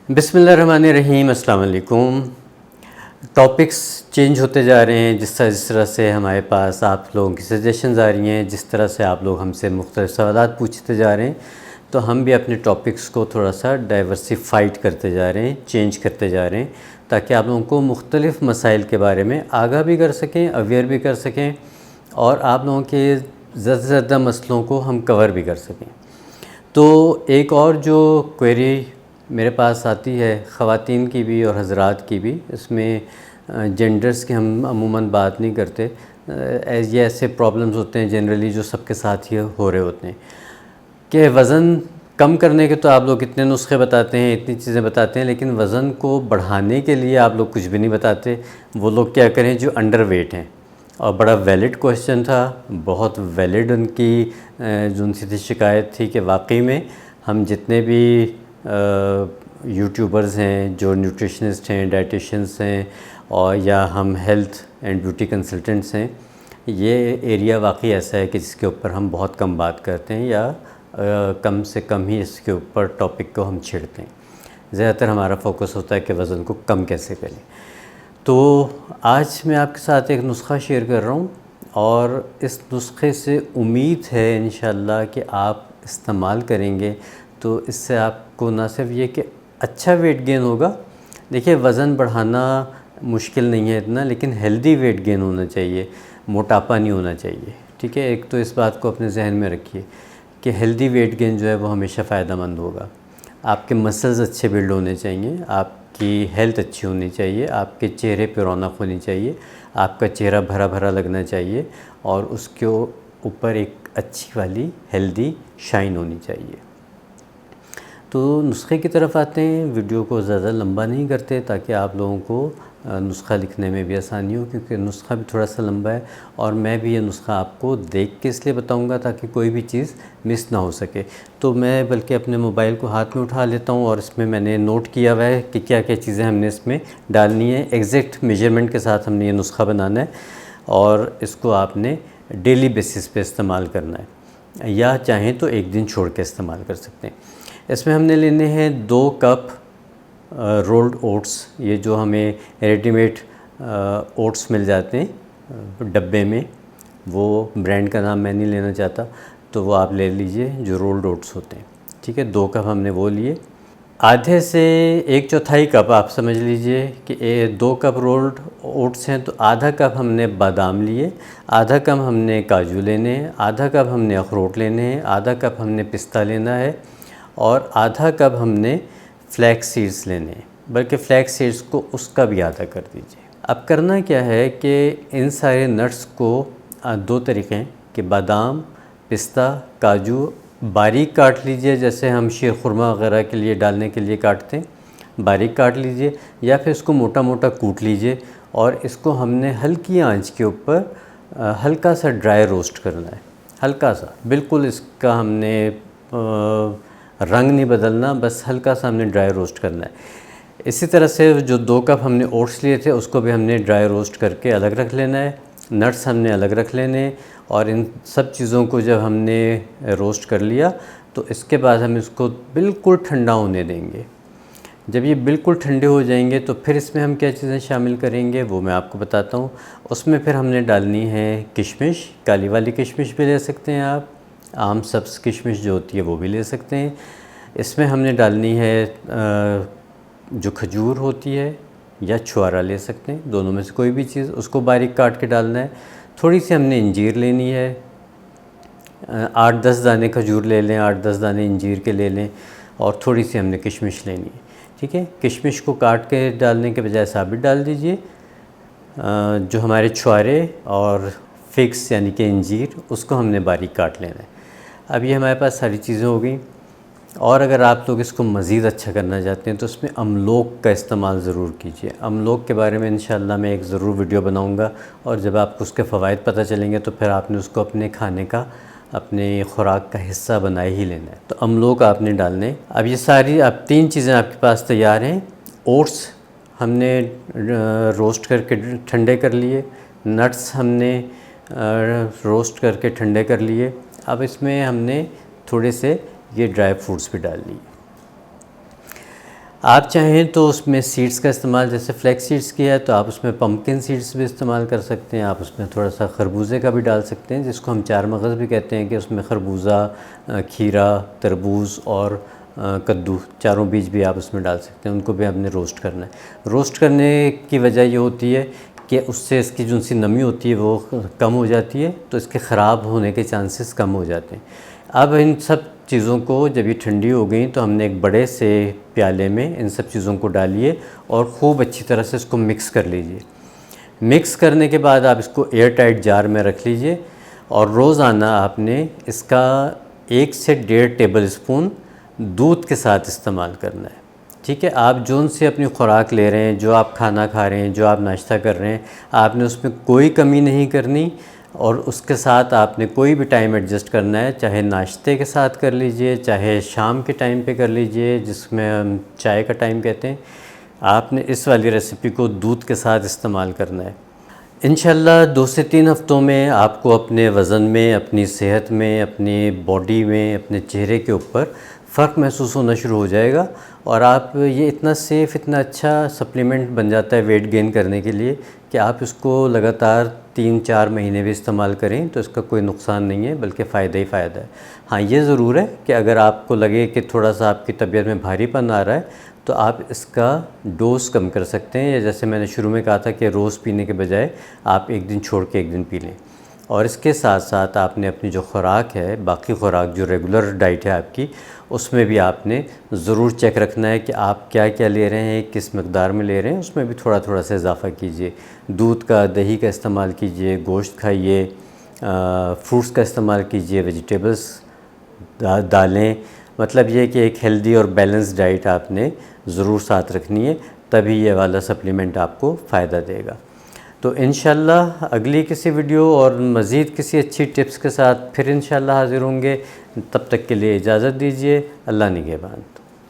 बिस्मिल्लाहिर्रहमानिर्रहीम, अस्सलाम वालेकुम। टॉपिक्स चेंज होते जा रहे हैं जिस तरह से हमारे पास आप लोगों की सजेशंस आ रही हैं, जिस तरह से आप लोग हमसे मुख्तलिफ़ सवालात पूछते जा रहे हैं, तो हम भी अपने टॉपिक्स को थोड़ा सा डाइवर्सिफाइड करते जा रहे हैं, चेंज करते जा रहे हैं, ताकि आप लोगों को मुख्तलिफ़ मसाइल के बारे में आगाह भी कर सकें, अवेयर भी कर सकें और आप लोगों के ज़्यादा से ज़्यादा मसलों को हम कवर भी कर सकें। तो एक और जो क्वेरी मेरे पास आती है ख़वातीन की भी और हज़रात की भी, इसमें जेंडर्स की हम अमूमन बात नहीं करते। ये ऐसे प्रॉब्लम्स होते हैं जनरली जो सबके साथ ही हो रहे होते हैं कि वज़न कम करने के तो आप लोग इतने नुस्खे बताते हैं, इतनी चीज़ें बताते हैं, लेकिन वज़न को बढ़ाने के लिए आप लोग कुछ भी नहीं बताते। वो लोग क्या करें जो अंडर वेट हैं। और बड़ा वैलिड क्वेश्चन था, बहुत वैलिड उनकी जो उनसे थी शिकायत थी कि वाकई में हम जितने भी यूट्यूबर्स हैं जो न्यूट्रिशनिस्ट हैं, डाइटिशियंस हैं और या हम हेल्थ एंड ब्यूटी कंसल्टेंट्स हैं, ये एरिया वाकई ऐसा है कि जिसके ऊपर हम बहुत कम बात करते हैं या कम से कम ही इसके ऊपर टॉपिक को हम छेड़ते हैं। ज़्यादातर हमारा फोकस होता है कि वज़न को कम कैसे करें। तो आज मैं आपके साथ एक नुस्खा शेयर कर रहा हूँ और इस नुस्खे से उम्मीद है इंशाअल्लाह कि आप इस्तेमाल करेंगे तो इससे आपको ना सिर्फ ये कि अच्छा वेट गेन होगा। देखिए, वज़न बढ़ाना मुश्किल नहीं है इतना, लेकिन हेल्दी वेट गेन होना चाहिए, मोटापा नहीं होना चाहिए। ठीक है, एक तो इस बात को अपने जहन में रखिए कि हेल्दी वेट गेन जो है वो हमेशा फ़ायदेमंद होगा। आपके मसल्स अच्छे बिल्ड होने चाहिए, आपकी हेल्थ अच्छी होनी चाहिए, आपके चेहरे पे रौनक होनी चाहिए, आपका चेहरा भरा भरा लगना चाहिए और उसके ऊपर एक अच्छी वाली हेल्दी शाइन होनी चाहिए। तो नुस्खे की तरफ आते हैं। वीडियो को ज़्यादा लंबा नहीं करते ताकि आप लोगों को नुस्खा लिखने में भी आसानी हो, क्योंकि नुस्खा भी थोड़ा सा लंबा है और मैं भी ये नुस्खा आपको देख के इसलिए बताऊंगा ताकि कोई भी चीज़ मिस ना हो सके। तो मैं बल्कि अपने मोबाइल को हाथ में उठा लेता हूँ और इसमें मैंने नोट किया हुआ है कि क्या क्या चीज़ें हमने इसमें डालनी है। एग्जैक्ट मेजरमेंट के साथ हमने ये नुस्खा बनाना है और इसको आपने डेली बेसिस पे इस्तेमाल करना है या चाहें तो एक दिन छोड़ के इस्तेमाल कर सकते हैं। इसमें हमने लेने हैं 2 कप रोल्ड ओट्स। ये जो हमें रेडीमेड ओट्स मिल जाते हैं डब्बे में, वो ब्रांड का नाम मैं नहीं लेना चाहता, तो वो आप ले लीजिए जो रोल्ड ओट्स होते हैं। ठीक है, 2 कप हमने वो लिए। आधे से 1/4 कप आप समझ लीजिए कि 2 कप रोल्ड ओट्स हैं तो आधा कप हमने बादाम लिए, आधा कप हमने काजू लेने हैं, आधा कप हमने अखरोट लेने हैं, आधा कप हमने पिस्ता लेना है और आधा कप हमने फ्लैक्स सीड्स लेने हैं, बल्कि फ्लैक्स सीड्स को उसका भी आधा कर दीजिए। अब करना क्या है कि इन सारे नट्स को 2 तरीक़े हैं कि बादाम, पिस्ता, काजू बारीक काट लीजिए, जैसे हम शीरखुरमा वगैरह के लिए डालने के लिए काटते हैं, बारीक काट लीजिए या फिर इसको मोटा मोटा कूट लीजिए और इसको हमने हल्की आंच के ऊपर हल्का सा ड्राई रोस्ट करना है। हल्का सा, बिल्कुल इसका हमने रंग नहीं बदलना, बस हल्का सा हमने ड्राई रोस्ट करना है। इसी तरह से जो 2 कप हमने ओट्स लिए थे उसको भी हमने ड्राई रोस्ट करके अलग रख लेना है। नट्स हमने अलग रख लेने और इन सब चीज़ों को जब हमने रोस्ट कर लिया तो इसके बाद हम इसको बिल्कुल ठंडा होने देंगे। जब ये बिल्कुल ठंडे हो जाएंगे तो फिर इसमें हम क्या चीज़ें शामिल करेंगे वो मैं आपको बताता हूँ। उसमें फिर हमने डालनी है किशमिश, काली वाली किशमिश भी ले सकते हैं आप, आम सब्ज़ किशमिश जो होती है वो भी ले सकते हैं। इसमें हमने डालनी है जो खजूर होती है या छुआरा ले सकते हैं, दोनों में से कोई भी चीज़, उसको बारीक काट के डालना है। थोड़ी सी हमने इंजीर लेनी है, 8-10 दाने खजूर ले लें, 8-10 दाने इंजीर के ले लें और थोड़ी सी हमने किशमिश लेनी है। ठीक है, किशमिश को काट के डालने के बजाय साबित डाल दीजिए। जो हमारे छुआरे और फिग्स यानी कि इंजीर, उसको हमने बारीक काट लेना है। अब ये हमारे पास सारी चीज़ें हो गई और अगर आप लोग इसको मज़ीद अच्छा करना चाहते हैं तो इसमें अमलोक का इस्तेमाल ज़रूर कीजिए। अमलोक के बारे में इंशाअल्लाह मैं एक ज़रूर वीडियो बनाऊंगा और जब आपको उसके फ़वाइद पता चलेंगे तो फिर आपने उसको अपने खाने का, अपने खुराक का हिस्सा बना ही लेना है। तो अमलोक आपने डालने। अब ये सारी अब 3 चीज़ें आपके पास तैयार हैं। ओट्स हमने रोस्ट करके ठंडे कर लिए, नट्स हमने रोस्ट करके ठंडे कर लिए। अब इसमें हमने थोड़े से ये ड्राई फ्रूट्स भी डाल लिए। आप चाहें तो उसमें सीड्स का इस्तेमाल, जैसे फ्लैक्स सीड्स किया है तो आप उसमें पम्पकिन सीड्स भी इस्तेमाल कर सकते हैं। आप उसमें थोड़ा सा खरबूजे का भी डाल सकते हैं, जिसको हम चार मगज़ भी कहते हैं, कि उसमें खरबूजा, खीरा, तरबूज और कद्दू चारों बीज भी आप उसमें डाल सकते हैं। उनको भी आपने रोस्ट करना है। रोस्ट करने की वजह ये होती है कि उससे इसकी जो सी नमी होती है वो कम हो जाती है, तो इसके ख़राब होने के चांसेस कम हो जाते हैं। अब इन सब चीज़ों को जब ये ठंडी हो गई तो हमने एक बड़े से प्याले में इन सब चीज़ों को डालिए और ख़ूब अच्छी तरह से इसको मिक्स कर लीजिए। मिक्स करने के बाद आप इसको एयर टाइट जार में रख लीजिए और रोज़ाना आपने इसका 1 से 1.5 टेबल स्पून दूध के साथ इस्तेमाल करना है। ठीक है, आप जोन से अपनी खुराक ले रहे हैं, जो आप खाना खा रहे हैं, जो आप नाश्ता कर रहे हैं, आपने उसमें कोई कमी नहीं करनी और उसके साथ आपने कोई भी टाइम एडजस्ट करना है। चाहे नाश्ते के साथ कर लीजिए, चाहे शाम के टाइम पे कर लीजिए, जिसमें हम चाय का टाइम कहते हैं। आपने इस वाली रेसिपी को दूध के साथ इस्तेमाल करना है। इंशाल्लाह 2 से 3 हफ़्तों में आपको अपने वज़न में, अपनी सेहत में, अपनी बॉडी में, अपने चेहरे के ऊपर फ़र्क महसूस होना शुरू हो जाएगा और आप ये इतना सेफ़, इतना अच्छा सप्लीमेंट बन जाता है वेट गेन करने के लिए कि आप इसको लगातार 3-4 महीने भी इस्तेमाल करें तो इसका कोई नुकसान नहीं है, बल्कि फ़ायदा ही फ़ायदा है। हाँ, ये ज़रूर है कि अगर आपको लगे कि थोड़ा सा आपकी तबीयत में भारीपन आ रहा है तो आप इसका डोज़ कम कर सकते हैं, या जैसे मैंने शुरू में कहा था कि रोज़ पीने के बजाय आप एक दिन छोड़ के एक दिन पी लें। और इसके साथ साथ आपने अपनी जो खुराक है, बाकी खुराक जो रेगुलर डाइट है आपकी, उसमें भी आपने ज़रूर चेक रखना है कि आप क्या क्या ले रहे हैं, किस मकदार में ले रहे हैं। उसमें भी थोड़ा थोड़ा सा इजाफ़ा कीजिए। दूध का, दही का इस्तेमाल कीजिए, गोश्त खाइए, फ्रूट्स का इस्तेमाल कीजिए, वेजिटेबल्स, दालें। मतलब ये कि एक हेल्दी और बैलेंस डाइट आपने ज़रूर साथ रखनी है, तभी ये वाला सप्लीमेंट आपको फ़ायदा देगा। तो इंशाल्लाह अगली किसी वीडियो और मज़ीद किसी अच्छी टिप्स के साथ फिर इंशाल्लाह हाज़िर होंगे। तब तक के लिए इजाज़त दीजिए। अल्लाह निगहबान।